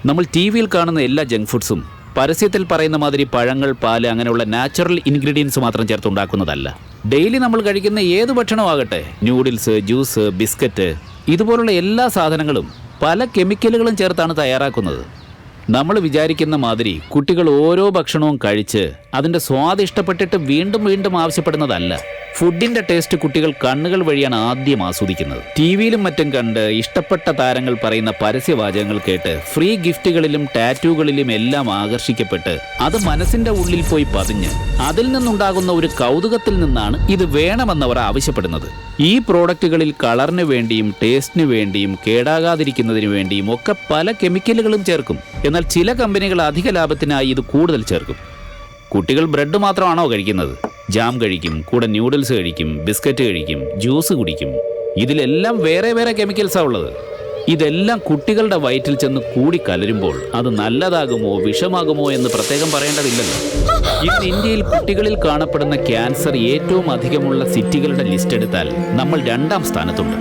നമ്മൾ ടി വിയിൽ കാണുന്ന എല്ലാ ജങ്ക് ഫുഡ്സും പരസ്യത്തിൽ പറയുന്ന മാതിരി പഴങ്ങൾ, പാല് അങ്ങനെയുള്ള നാച്ചുറൽ ഇൻഗ്രീഡിയൻസ് മാത്രം ചേർത്തുണ്ടാക്കുന്നതല്ല. ഡെയിലി നമ്മൾ കഴിക്കുന്ന ഏത് ഭക്ഷണമാകട്ടെ, ന്യൂഡിൽസ്, ജ്യൂസ്, ബിസ്ക്കറ്റ്, ഇതുപോലുള്ള എല്ലാ സാധനങ്ങളും പല കെമിക്കലുകളും ചേർത്താണ് തയ്യാറാക്കുന്നത്. നമ്മൾ വിചാരിക്കുന്ന മാതിരി കുട്ടികൾ ഓരോ ഭക്ഷണവും കഴിച്ച് അതിൻ്റെ സ്വാദ് ഇഷ്ടപ്പെട്ടിട്ട് വീണ്ടും വീണ്ടും ആവശ്യപ്പെടുന്നതല്ല. ഫുഡിൻ്റെ ടേസ്റ്റ് കുട്ടികൾ കണ്ണുകൾ വഴിയാണ് ആദ്യം ആസ്വദിക്കുന്നത്. ടി വിയിലും മറ്റും കണ്ട് ഇഷ്ടപ്പെട്ട താരങ്ങൾ പറയുന്ന പരസ്യവാചകങ്ങൾ കേട്ട് ഫ്രീ ഗിഫ്റ്റുകളിലും ടാറ്റൂകളിലും എല്ലാം ആകർഷിക്കപ്പെട്ട് അത് മനസ്സിൻ്റെ ഉള്ളിൽ പോയി പതിഞ്ഞ് അതിൽ നിന്നുണ്ടാകുന്ന ഒരു കൗതുകത്തിൽ നിന്നാണ് ഇത് വേണമെന്നവർ ആവശ്യപ്പെടുന്നത്. ഈ പ്രോഡക്റ്റുകളിൽ കളറിന് വേണ്ടിയും ടേസ്റ്റിന് വേണ്ടിയും കേടാകാതിരിക്കുന്നതിന് വേണ്ടിയും ഒക്കെ പല കെമിക്കലുകളും ചേർക്കും. എന്നാൽ ചില കമ്പനികൾ അധിക ലാഭത്തിനായി ഇത് കൂടുതൽ ചേർക്കും. കുട്ടികൾ ബ്രെഡ് മാത്രമാണോ കഴിക്കുന്നത്? ജാം കഴിക്കും, കൂടെ ന്യൂഡിൽസ് കഴിക്കും, ബിസ്ക്കറ്റ് കഴിക്കും, ജ്യൂസ് കുടിക്കും. ഇതിലെല്ലാം വേറെ വേറെ കെമിക്കൽസാണ് ഉള്ളത്. ഇതെല്ലാം കുട്ടികളുടെ വയറ്റിൽ ചെന്ന് കൂടി കലരുമ്പോൾ അത് നല്ലതാകുമോ വിഷമാകുമോ എന്ന് പ്രത്യേകം പറയേണ്ടതില്ലല്ലോ. ഇന്ന് ഇന്ത്യയിൽ കുട്ടികളിൽ കാണപ്പെടുന്ന ക്യാൻസർ ഏറ്റവും അധികമുള്ള സിറ്റികളുടെ ലിസ്റ്റ് എടുത്താൽ നമ്മൾ 2-ാം സ്ഥാനത്തുണ്ട്.